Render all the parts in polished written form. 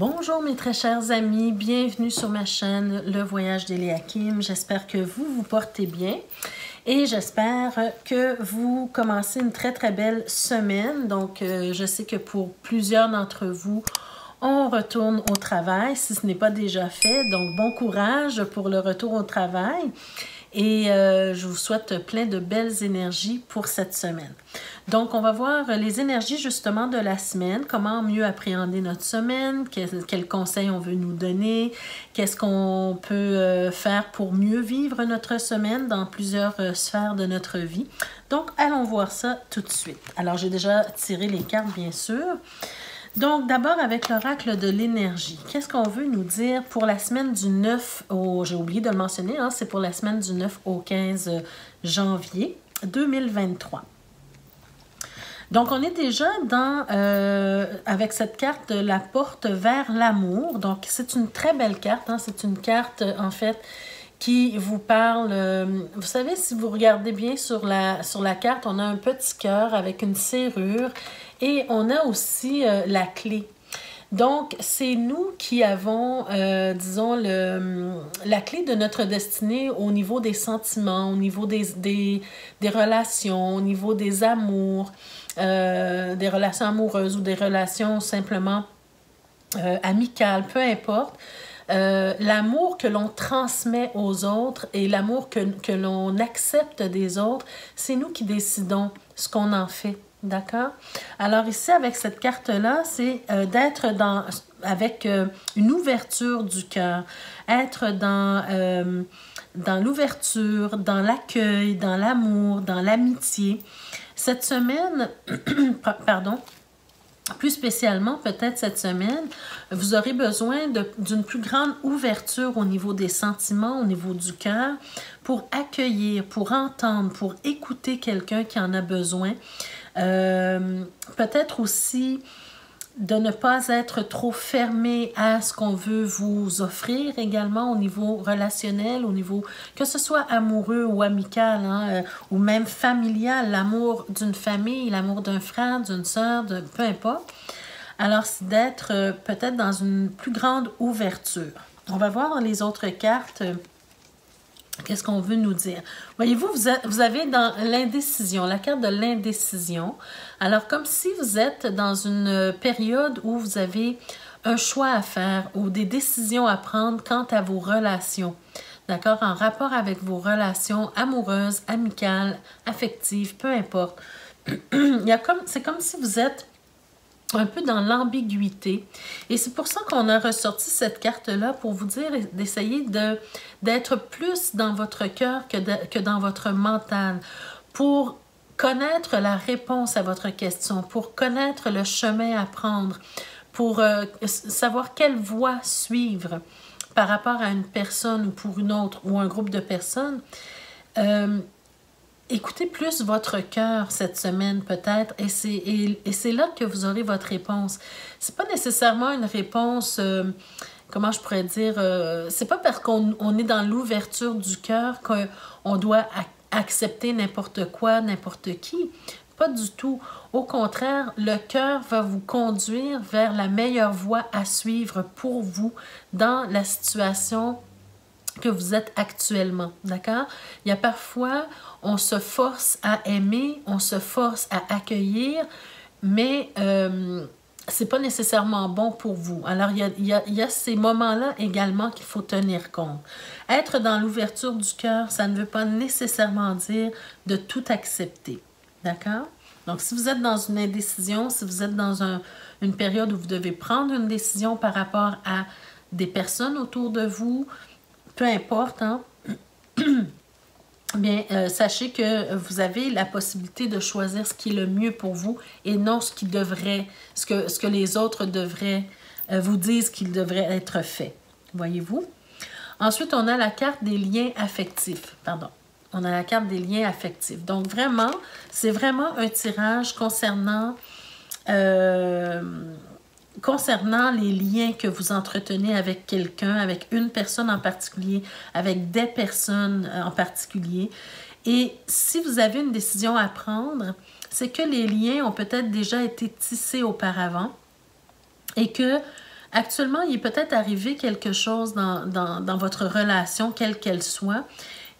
Bonjour mes très chers amis, bienvenue sur ma chaîne Le Voyage d'Eliakim. J'espère que vous vous portez bien et j'espère que vous commencez une très belle semaine. Donc je sais que pour plusieurs d'entre vous, on retourne au travail si ce n'est pas déjà fait. Donc bon courage pour le retour au travail. Et je vous souhaite plein de belles énergies pour cette semaine. Donc, on va voir les énergies justement de la semaine, comment mieux appréhender notre semaine, quels conseils on veut nous donner, qu'est-ce qu'on peut faire pour mieux vivre notre semaine dans plusieurs sphères de notre vie. Donc, allons voir ça tout de suite. Alors, j'ai déjà tiré les cartes, bien sûr. Donc, d'abord avec l'oracle de l'énergie. Qu'est-ce qu'on veut nous dire pour la semaine du 9 au... J'ai oublié de le mentionner, hein, c'est pour la semaine du 9 au 15 janvier 2023. Donc, on est déjà dans, avec cette carte de la porte vers l'amour. Donc, c'est une très belle carte. Hein, c'est une carte, en fait, qui vous parle... vous savez, si vous regardez bien sur la carte, on a un petit cœur avec une serrure. Et on a aussi la clé. Donc, c'est nous qui avons, disons, la clé de notre destinée au niveau des sentiments, au niveau des relations, au niveau des amours, des relations amoureuses ou des relations simplement amicales, peu importe. L'amour que l'on transmet aux autres et l'amour que l'on accepte des autres, c'est nous qui décidons ce qu'on en fait. D'accord? Alors ici, avec cette carte-là, c'est d'être avec une ouverture du cœur, être dans l'ouverture, dans l'accueil, dans l'amour, dans l'amitié. Cette semaine, pardon, plus spécialement, peut-être cette semaine, vous aurez besoin d'une plus grande ouverture au niveau des sentiments, au niveau du cœur, pour accueillir, pour entendre, pour écouter quelqu'un qui en a besoin. Peut-être aussi de ne pas être trop fermé à ce qu'on veut vous offrir également au niveau relationnel, au niveau que ce soit amoureux ou amical, hein, ou même familial, l'amour d'une famille, l'amour d'un frère, d'une sœur, peu importe. Alors, c'est d'être peut-être dans une plus grande ouverture. On va voir les autres cartes. Qu'est-ce qu'on veut nous dire? Voyez-vous, vous avez dans l'indécision, la carte de l'indécision. Alors, comme si vous êtes dans une période où vous avez un choix à faire ou des décisions à prendre quant à vos relations. D'accord? En rapport avec vos relations amoureuses, amicales, affectives, peu importe. C'est comme si vous êtes un peu dans l'ambiguïté. Et c'est pour ça qu'on a ressorti cette carte-là pour vous dire d'essayer d'être plus dans votre cœur que dans votre mental, pour connaître la réponse à votre question, pour connaître le chemin à prendre, pour savoir quelle voie suivre par rapport à une personne ou pour une autre ou un groupe de personnes. Écoutez plus votre cœur cette semaine peut-être et c'est là que vous aurez votre réponse. C'est pas nécessairement une réponse, comment je pourrais dire, c'est pas parce qu'on est dans l'ouverture du cœur qu'on doit accepter n'importe quoi, n'importe qui. Pas du tout. Au contraire, le cœur va vous conduire vers la meilleure voie à suivre pour vous dans la situation que vous êtes actuellement, d'accord? Il y a parfois, on se force à aimer, on se force à accueillir, mais c'est pas nécessairement bon pour vous. Alors, il y a ces moments-là également qu'il faut tenir compte. Être dans l'ouverture du cœur, ça ne veut pas nécessairement dire de tout accepter, d'accord? Donc, si vous êtes dans une indécision, si vous êtes dans une période où vous devez prendre une décision par rapport à des personnes autour de vous, peu importe, hein? Bien, sachez que vous avez la possibilité de choisir ce qui est le mieux pour vous et non ce que les autres devraient vous disent qu'il devrait être fait. Voyez-vous? Ensuite, on a la carte des liens affectifs. Pardon. On a la carte des liens affectifs. Donc, vraiment, c'est vraiment un tirage concernant les liens que vous entretenez avec quelqu'un, avec une personne en particulier, avec des personnes en particulier. Et si vous avez une décision à prendre, c'est que les liens ont peut-être déjà été tissés auparavant et que Actuellement, il est peut-être arrivé quelque chose dans votre relation, quelle qu'elle soit,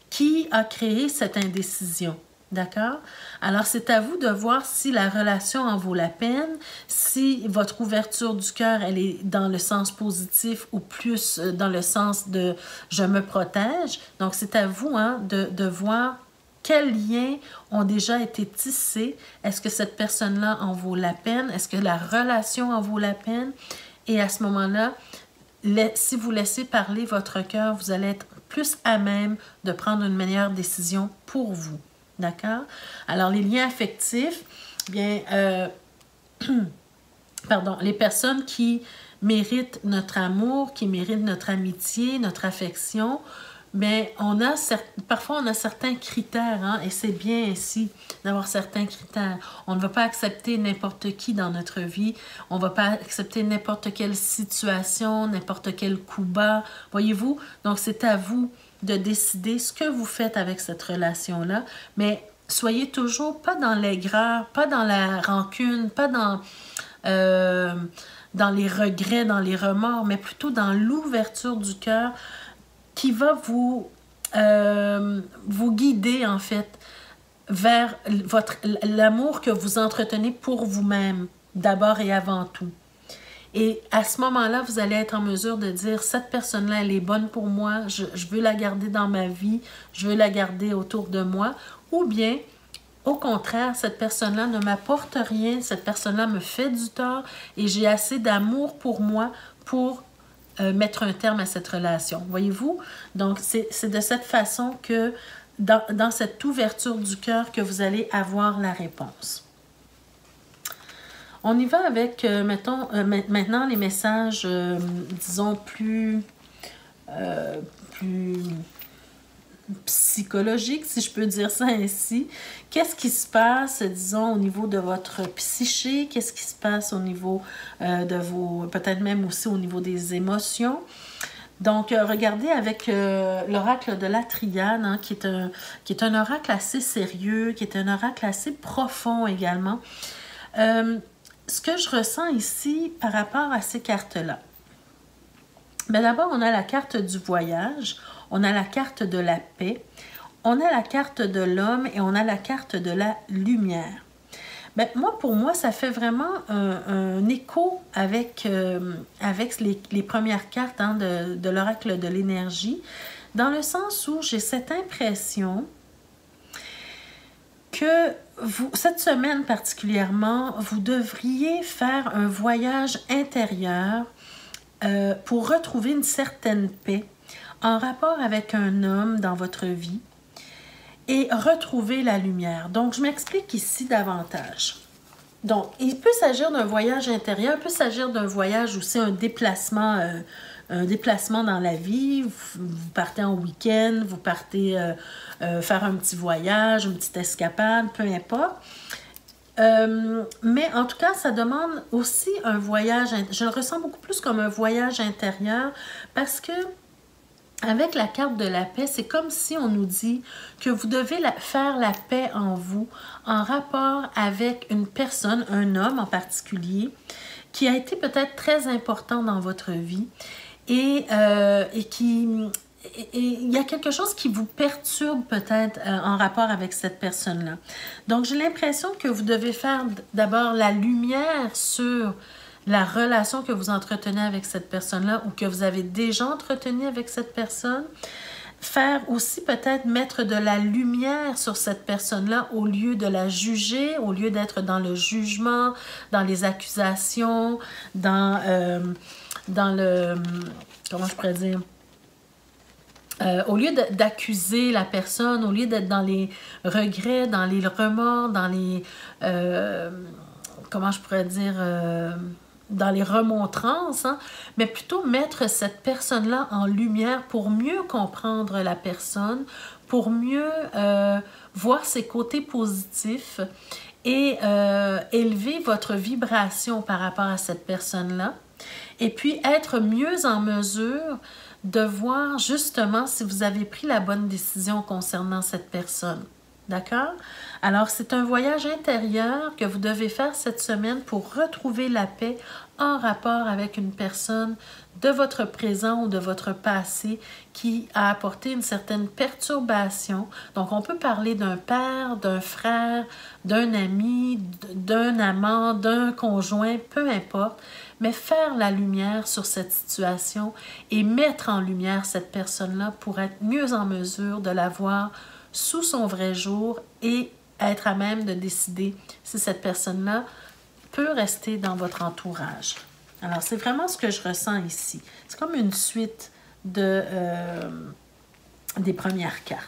qui a créé cette indécision. D'accord? Alors, c'est à vous de voir si la relation en vaut la peine, si votre ouverture du cœur, elle est dans le sens positif ou plus dans le sens de « je me protège ». Donc, c'est à vous de voir quels liens ont déjà été tissés. Est-ce que cette personne-là en vaut la peine? Est-ce que la relation en vaut la peine? Et à ce moment-là, si vous laissez parler votre cœur, vous allez être plus à même de prendre une meilleure décision pour vous. D'accord? Alors, les liens affectifs, bien, pardon, les personnes qui méritent notre amour, qui méritent notre amitié, notre affection, bien, parfois on a certains critères, et c'est bien ainsi d'avoir certains critères. On ne va pas accepter n'importe qui dans notre vie, on ne va pas accepter n'importe quelle situation, n'importe quel coup bas, voyez-vous? Donc, c'est à vous de décider ce que vous faites avec cette relation-là, mais soyez toujours pas dans l'aigreur, pas dans la rancune, pas dans les regrets, dans les remords, mais plutôt dans l'ouverture du cœur qui va vous guider, en fait, vers l'amour que vous entretenez pour vous-même, d'abord et avant tout. Et à ce moment-là, vous allez être en mesure de dire, cette personne-là, elle est bonne pour moi, je veux la garder dans ma vie, je veux la garder autour de moi, ou bien, au contraire, cette personne-là ne m'apporte rien, cette personne-là me fait du tort et j'ai assez d'amour pour moi pour mettre un terme à cette relation. Voyez-vous? Donc, c'est de cette façon que, dans cette ouverture du cœur, que vous allez avoir la réponse. On y va avec, mettons, maintenant les messages, disons, plus psychologiques, si je peux dire ça ainsi. Qu'est-ce qui se passe, disons, au niveau de votre psyché? Qu'est-ce qui se passe au niveau de vos... peut-être même aussi au niveau des émotions? Donc, regardez avec l'oracle de la Triade, qui est un oracle assez sérieux, qui est un oracle assez profond également. Ce que je ressens ici par rapport à ces cartes-là. Bien, d'abord, on a la carte du voyage, on a la carte de la paix, on a la carte de l'homme et on a la carte de la lumière. Bien, pour moi, ça fait vraiment un écho avec les premières cartes de l'oracle de l'énergie, dans le sens où j'ai cette impression que cette semaine particulièrement, vous devriez faire un voyage intérieur pour retrouver une certaine paix en rapport avec un homme dans votre vie et retrouver la lumière. Donc, je m'explique ici davantage. Donc, il peut s'agir d'un voyage intérieur, il peut s'agir d'un voyage aussi, un déplacement dans la vie. Vous partez en week-end, vous partez faire un petit voyage, une petite escapade, peu importe. Mais en tout cas, ça demande aussi un voyage, je le ressens beaucoup plus comme un voyage intérieur parce que avec la carte de la paix, c'est comme si on nous dit que vous devez faire la paix en vous en rapport avec une personne, un homme en particulier, qui a été peut-être très important dans votre vie et il y a quelque chose qui vous perturbe peut-être en rapport avec cette personne-là. Donc, j'ai l'impression que vous devez faire d'abord la lumière sur la relation que vous entretenez avec cette personne-là ou que vous avez déjà entretenue avec cette personne. Faire aussi peut-être mettre de la lumière sur cette personne-là au lieu de la juger, au lieu d'être dans le jugement, dans les accusations, dans le... comment je pourrais dire? Au lieu d'accuser la personne, au lieu d'être dans les regrets, dans les remords, dans les... comment je pourrais dire... dans les remontrances, mais plutôt mettre cette personne-là en lumière pour mieux comprendre la personne, pour mieux voir ses côtés positifs et élever votre vibration par rapport à cette personne-là. Et puis être mieux en mesure de voir justement si vous avez pris la bonne décision concernant cette personne. D'accord? Alors, c'est un voyage intérieur que vous devez faire cette semaine pour retrouver la paix en rapport avec une personne de votre présent ou de votre passé qui a apporté une certaine perturbation. Donc, on peut parler d'un père, d'un frère, d'un ami, d'un amant, d'un conjoint, peu importe, mais faire la lumière sur cette situation et mettre en lumière cette personne-là pour être mieux en mesure de la voir sous son vrai jour et être à même de décider si cette personne-là peut rester dans votre entourage. Alors, c'est vraiment ce que je ressens ici. C'est comme une suite des premières cartes.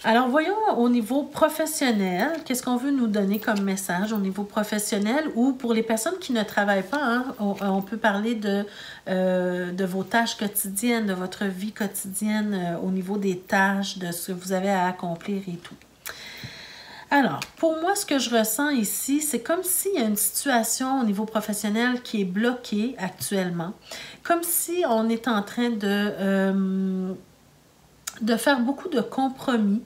Alors, voyons au niveau professionnel, qu'est-ce qu'on veut nous donner comme message au niveau professionnel ou pour les personnes qui ne travaillent pas, hein, on peut parler de vos tâches quotidiennes, de votre vie quotidienne au niveau des tâches, de ce que vous avez à accomplir et tout. Alors, pour moi, ce que je ressens ici, c'est comme s'il y a une situation au niveau professionnel qui est bloquée actuellement, comme si on est en train de faire beaucoup de compromis,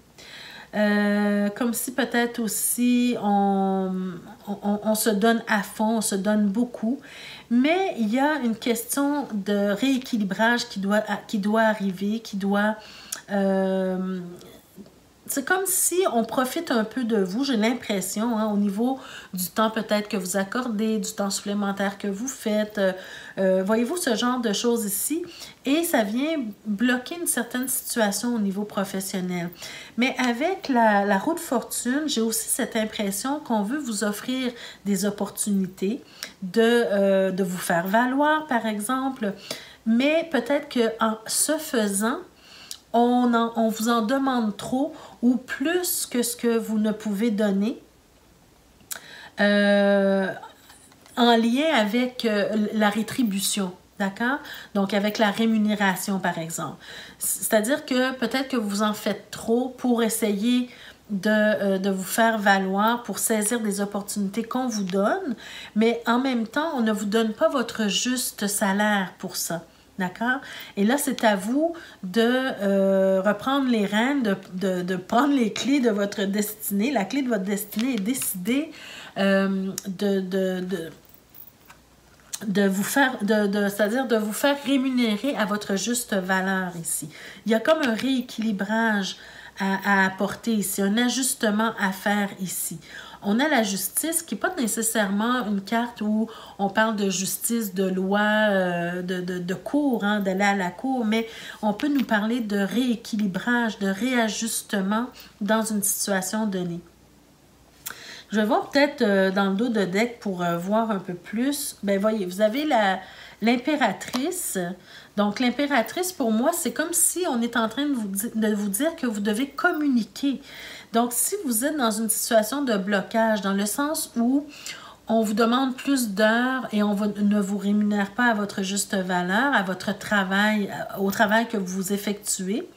comme si peut-être aussi on se donne à fond, on se donne beaucoup, mais il y a une question de rééquilibrage qui doit arriver, qui doit... c'est comme si on profite un peu de vous, j'ai l'impression, hein, au niveau du temps peut-être que vous accordez, du temps supplémentaire que vous faites. Voyez-vous ce genre de choses ici? Et ça vient bloquer une certaine situation au niveau professionnel. Mais avec la roue de fortune, j'ai aussi cette impression qu'on veut vous offrir des opportunités de vous faire valoir, par exemple. Mais peut-être qu'en ce faisant, on vous en demande trop ou plus que ce que vous ne pouvez donner en lien avec la rétribution, d'accord? Donc, avec la rémunération, par exemple. C'est-à-dire que peut-être que vous en faites trop pour essayer de vous faire valoir, pour saisir des opportunités qu'on vous donne, mais en même temps, on ne vous donne pas votre juste salaire pour ça. D'accord? Et là, c'est à vous de reprendre les rênes, de prendre les clés de votre destinée. La clé de votre destinée est décider de vous faire, c'est-à-dire de vous faire rémunérer à votre juste valeur ici. Il y a comme un rééquilibrage à apporter ici, un ajustement à faire ici. On a la justice qui n'est pas nécessairement une carte où on parle de justice, de loi, de cour, hein, d'aller à la cour, mais on peut nous parler de rééquilibrage, de réajustement dans une situation donnée. Je vais voir peut-être dans le dos de deck pour voir un peu plus. Bien, voyez, vous avez l'impératrice. Donc, l'impératrice, pour moi, c'est comme si on est en train de vous dire que vous devez communiquer. Donc, si vous êtes dans une situation de blocage, dans le sens où on vous demande plus d'heures et ne vous rémunère pas à votre juste valeur, à votre travail, au travail que vous effectuez,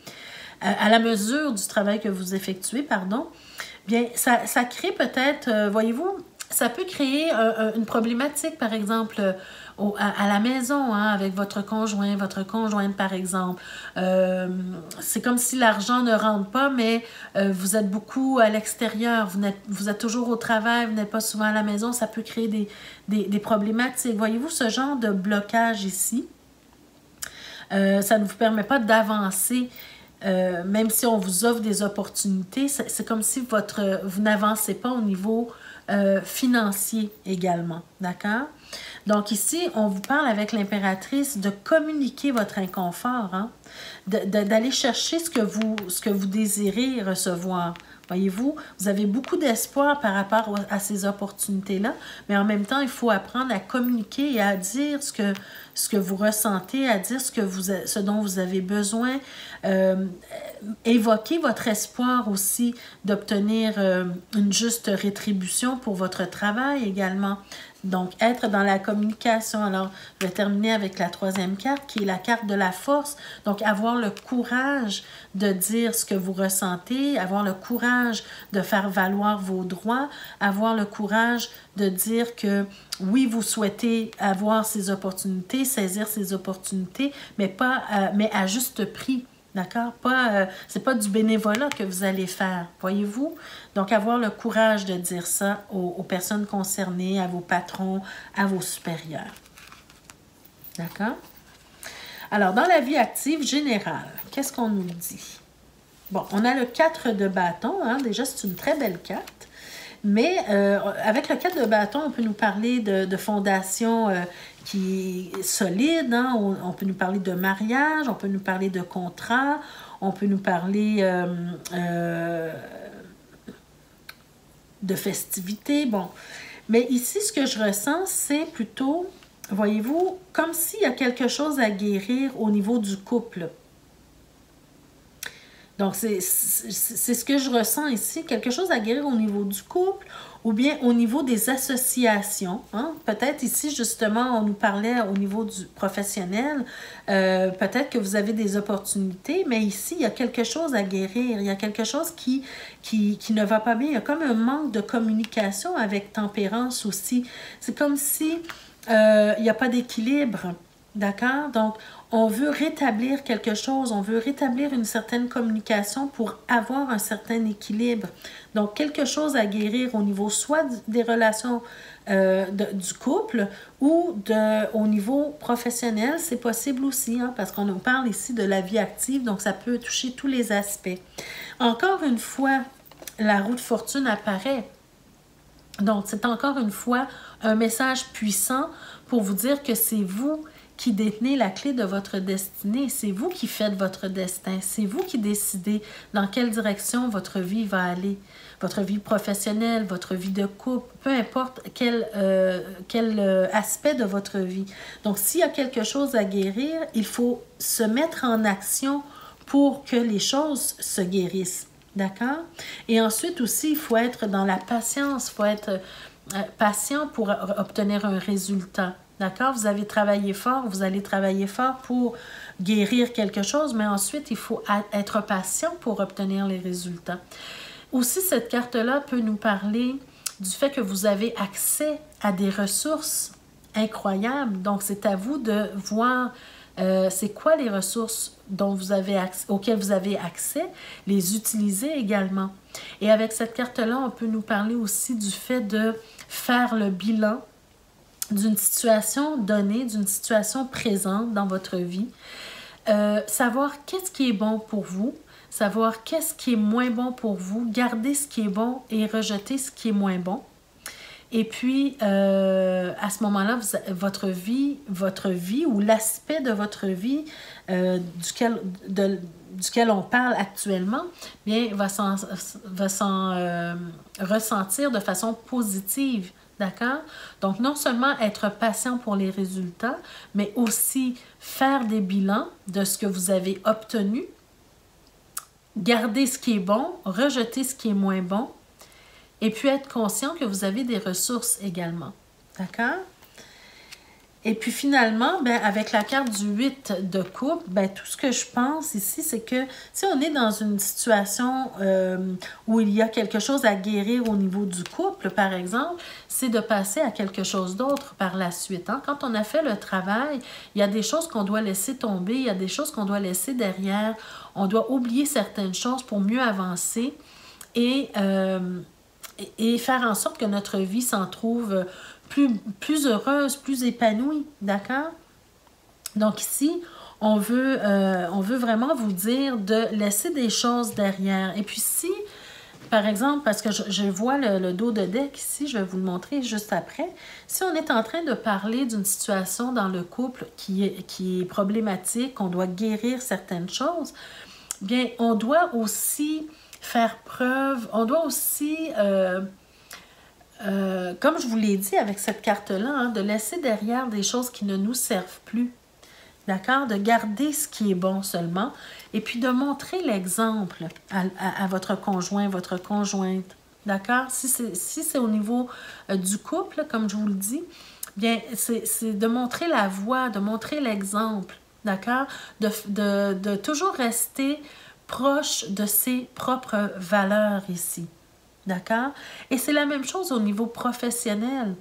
à la mesure du travail que vous effectuez, pardon, bien, ça crée peut-être, voyez-vous, ça peut créer une problématique, par exemple, à la maison, hein, avec votre conjoint, votre conjointe, par exemple. C'est comme si l'argent ne rentre pas, mais vous êtes beaucoup à l'extérieur. Vous êtes toujours au travail, vous n'êtes pas souvent à la maison. Ça peut créer des problématiques. Voyez-vous ce genre de blocage ici? Ça ne vous permet pas d'avancer. Même si on vous offre des opportunités, c'est comme si vous n'avancez pas au niveau financier également, d'accord? Donc ici, on vous parle avec l'impératrice de communiquer votre inconfort, hein? D'aller chercher ce que vous désirez recevoir. Voyez-vous, vous avez beaucoup d'espoir par rapport à ces opportunités-là, mais en même temps, il faut apprendre à communiquer et à dire ce que vous ressentez, à dire ce dont vous avez besoin. Évoquer votre espoir aussi d'obtenir une juste rétribution pour votre travail également. Donc, être dans la communication. Alors, je vais terminer avec la troisième carte, qui est la carte de la force. Donc, avoir le courage de dire ce que vous ressentez, avoir le courage de faire valoir vos droits, avoir le courage de dire que, oui, vous souhaitez avoir ces opportunités, saisir ces opportunités, mais à juste prix. D'accord? C'est pas du bénévolat que vous allez faire, voyez-vous? Donc, avoir le courage de dire ça aux personnes concernées, à vos patrons, à vos supérieurs. D'accord? Alors, dans la vie active générale, qu'est-ce qu'on nous dit? Bon, on a le 4 de bâton, hein? Déjà, c'est une très belle carte. Mais avec le 4 de bâton, on peut nous parler de fondation qui est solide, hein? On peut nous parler de mariage, on peut nous parler de contrat, on peut nous parler de festivités. Bon, mais ici, ce que je ressens, c'est plutôt, voyez-vous, comme s'il y a quelque chose à guérir au niveau du couple. Donc, c'est ce que je ressens ici, quelque chose à guérir au niveau du couple ou bien au niveau des associations. Hein? Peut-être ici, justement, on nous parlait au niveau du professionnel, peut-être que vous avez des opportunités, mais ici, il y a quelque chose à guérir, il y a quelque chose qui ne va pas bien. Il y a comme un manque de communication avec tempérance aussi. C'est comme si il n'y a pas d'équilibre. D'accord? Donc, on veut rétablir quelque chose, on veut rétablir une certaine communication pour avoir un certain équilibre. Donc, quelque chose à guérir au niveau soit des relations du couple ou au niveau professionnel, c'est possible aussi, hein, parce qu'on nous parle ici de la vie active, donc ça peut toucher tous les aspects. Encore une fois, la roue de fortune apparaît. Donc, c'est encore une fois un message puissant pour vous dire que c'est vous qui détenez la clé de votre destinée. C'est vous qui faites votre destin. C'est vous qui décidez dans quelle direction votre vie va aller. Votre vie professionnelle, votre vie de couple, peu importe quel aspect de votre vie. Donc, s'il y a quelque chose à guérir, il faut se mettre en action pour que les choses se guérissent. D'accord? Et ensuite aussi, il faut être dans la patience. Il faut être patient pour obtenir un résultat. D'accord? Vous avez travaillé fort, vous allez travailler fort pour guérir quelque chose, mais ensuite, il faut être patient pour obtenir les résultats. Aussi, cette carte-là peut nous parler du fait que vous avez accès à des ressources incroyables. Donc, c'est à vous de voir c'est quoi les ressources auxquelles vous avez accès, les utiliser également. Et avec cette carte-là, on peut nous parler aussi du fait de faire le bilan d'une situation donnée, d'une situation présente dans votre vie. Savoir qu'est-ce qui est bon pour vous, savoir qu'est-ce qui est moins bon pour vous, garder ce qui est bon et rejeter ce qui est moins bon. Et puis, à ce moment-là, votre vie ou l'aspect de votre vie duquel on parle actuellement, bien, va s'en ressentir de façon positive. D'accord? Donc, non seulement être patient pour les résultats, mais aussi faire des bilans de ce que vous avez obtenu, garder ce qui est bon, rejeter ce qui est moins bon, et puis être conscient que vous avez des ressources également. D'accord? Et puis finalement, ben, avec la carte du 8 de coupe, ben, tout ce que je pense ici, c'est que si on est dans une situation où il y a quelque chose à guérir au niveau du couple, par exemple, c'est de passer à quelque chose d'autre par la suite. Hein? Quand on a fait le travail, il y a des choses qu'on doit laisser tomber, il y a des choses qu'on doit laisser derrière. On doit oublier certaines choses pour mieux avancer et faire en sorte que notre vie s'en trouve plus heureuse, plus épanouie, d'accord? Donc ici, on veut vraiment vous dire de laisser des choses derrière. Et puis si, par exemple, parce que je vois le dos de deck ici, je vais vous le montrer juste après. Si on est en train de parler d'une situation dans le couple qui est problématique, on doit guérir certaines choses, bien, on doit aussi faire preuve, on doit aussi... comme je vous l'ai dit avec cette carte-là, hein, de laisser derrière des choses qui ne nous servent plus. D'accord? De garder ce qui est bon seulement et puis de montrer l'exemple à votre conjoint, votre conjointe. D'accord? Si c'est au niveau du couple, comme je vous le dis, bien, c'est de montrer la voie, de montrer l'exemple. D'accord? De toujours rester proche de ses propres valeurs ici. D'accord? Et c'est la même chose au niveau professionnel.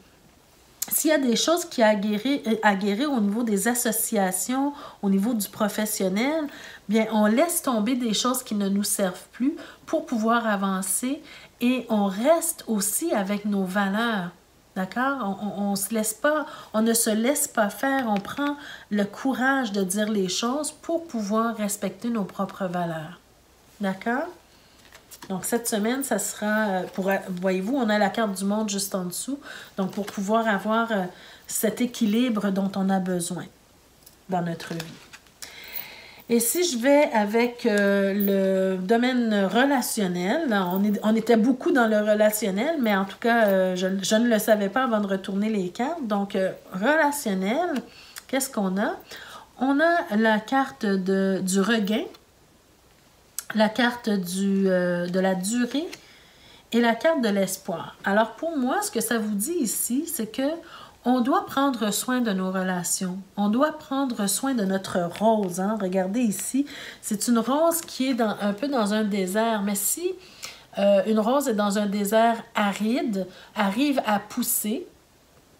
s'il y a des choses qui à guérir au niveau des associations, au niveau du professionnel, bien, on laisse tomber des choses qui ne nous servent plus pour pouvoir avancer et on reste aussi avec nos valeurs. D'accord? On ne se laisse pas faire, on prend le courage de dire les choses pour pouvoir respecter nos propres valeurs. D'accord? Donc, cette semaine, ça sera, voyez-vous, on a la carte du monde juste en dessous. Donc, pour pouvoir avoir cet équilibre dont on a besoin dans notre vie. Et si je vais avec le domaine relationnel, on était beaucoup dans le relationnel, mais en tout cas, je ne le savais pas avant de retourner les cartes. Donc, relationnel, qu'est-ce qu'on a? On a la carte du regain, la carte de la durée et la carte de l'espoir. Alors pour moi, ce que ça vous dit ici, c'est que on doit prendre soin de nos relations. On doit prendre soin de notre rose. Hein? Regardez ici, c'est une rose qui est un peu dans un désert. Mais si une rose est dans un désert aride, arrive à pousser,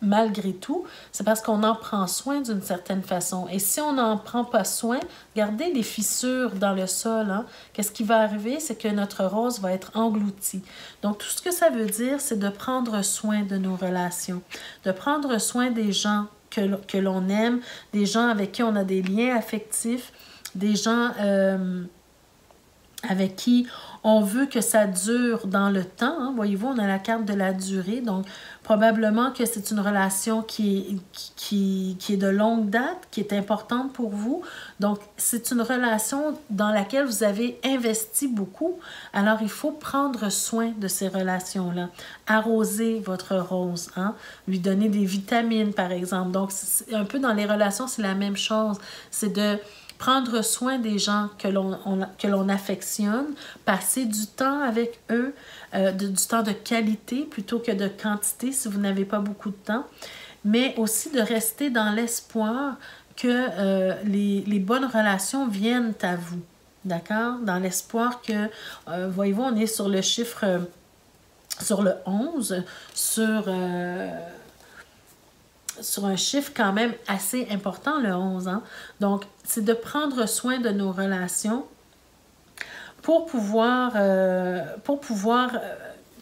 malgré tout, c'est parce qu'on en prend soin d'une certaine façon. Et si on n'en prend pas soin, regardez les fissures dans le sol. Hein? Qu'est-ce qui va arriver? C'est que notre rose va être engloutie. Donc, tout ce que ça veut dire, c'est de prendre soin de nos relations, de prendre soin des gens que l'on aime, des gens avec qui on a des liens affectifs, des gens avec qui on veut que ça dure dans le temps. Hein? Voyez-vous, on a la carte de la durée. Donc, probablement que c'est une relation qui est de longue date, qui est importante pour vous. Donc, c'est une relation dans laquelle vous avez investi beaucoup. Alors, il faut prendre soin de ces relations-là. Arroser votre rose, hein? Lui donner des vitamines, par exemple. Donc, un peu dans les relations, c'est la même chose. C'est de prendre soin des gens que l'on affectionne, passer du temps avec eux, du temps de qualité plutôt que de quantité si vous n'avez pas beaucoup de temps, mais aussi de rester dans l'espoir que les bonnes relations viennent à vous, d'accord? Dans l'espoir que, voyez-vous, on est sur le chiffre, sur le 11, sur un chiffre quand même assez important, le 11 ans. Donc, c'est de prendre soin de nos relations pour pouvoir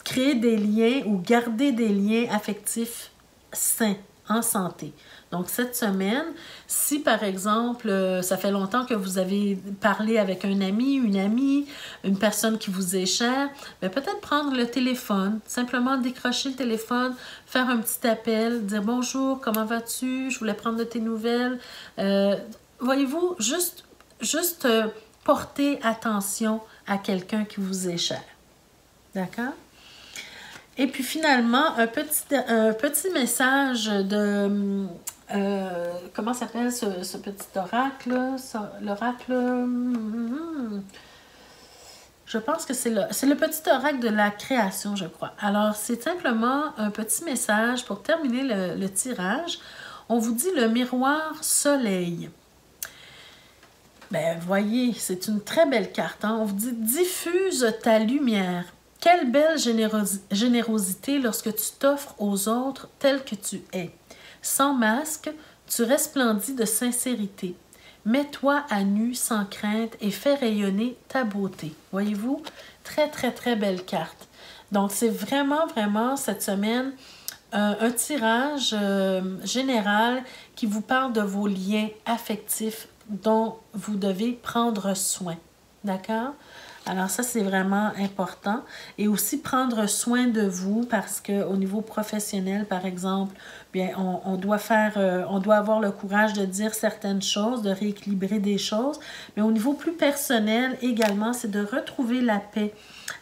créer des liens ou garder des liens affectifs sains, en santé. Donc, cette semaine, si par exemple, ça fait longtemps que vous avez parlé avec un ami, une amie, une personne qui vous est chère, bien, peut-être prendre le téléphone, simplement décrocher le téléphone, faire un petit appel, dire « Bonjour, comment vas-tu? Je voulais prendre de tes nouvelles. » Voyez-vous, juste porter attention à quelqu'un qui vous est cher. D'accord? Et puis finalement, un petit message de... comment s'appelle ce petit oracle-là? L'oracle... Je pense que c'est le petit oracle de la création, je crois. Alors, c'est simplement un petit message pour terminer le tirage. On vous dit le miroir soleil. Ben, voyez, c'est une très belle carte. Hein? On vous dit « Diffuse ta lumière ». Quelle belle générosité lorsque tu t'offres aux autres tel que tu es. Sans masque, tu resplendis de sincérité. Mets-toi à nu sans crainte et fais rayonner ta beauté. Voyez-vous? Très, très, très belle carte. Donc, c'est vraiment, vraiment cette semaine un tirage général qui vous parle de vos liens affectifs dont vous devez prendre soin. D'accord? Alors ça, c'est vraiment important. Et aussi prendre soin de vous parce qu'au niveau professionnel, par exemple, bien, on doit avoir le courage de dire certaines choses, de rééquilibrer des choses. Mais au niveau plus personnel également, c'est de retrouver la paix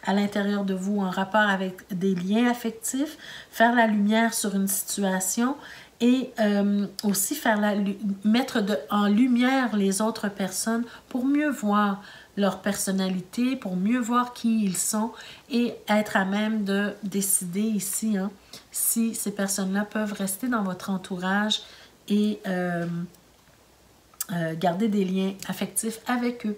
à l'intérieur de vous en rapport avec des liens affectifs, faire la lumière sur une situation et aussi mettre en lumière les autres personnes pour mieux voir leur personnalité, pour mieux voir qui ils sont et être à même de décider ici hein, si ces personnes-là peuvent rester dans votre entourage et garder des liens affectifs avec eux.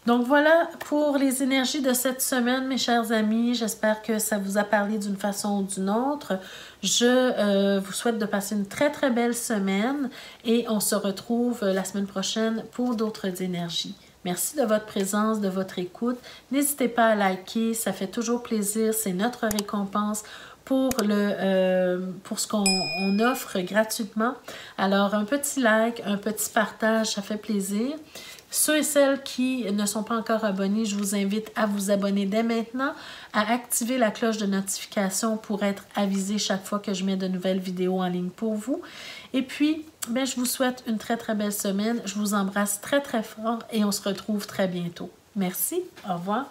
Donc voilà pour les énergies de cette semaine, mes chers amis. J'espère que ça vous a parlé d'une façon ou d'une autre. Je vous souhaite de passer une très très belle semaine et on se retrouve la semaine prochaine pour d'autres énergies. Merci de votre présence, de votre écoute. N'hésitez pas à liker, ça fait toujours plaisir, c'est notre récompense pour ce qu'on offre gratuitement. Alors, un petit like, un petit partage, ça fait plaisir. Ceux et celles qui ne sont pas encore abonnés, je vous invite à vous abonner dès maintenant, à activer la cloche de notification pour être avisé chaque fois que je mets de nouvelles vidéos en ligne pour vous. Et puis, je vous souhaite une très très belle semaine. Je vous embrasse très très fort et on se retrouve très bientôt. Merci, au revoir.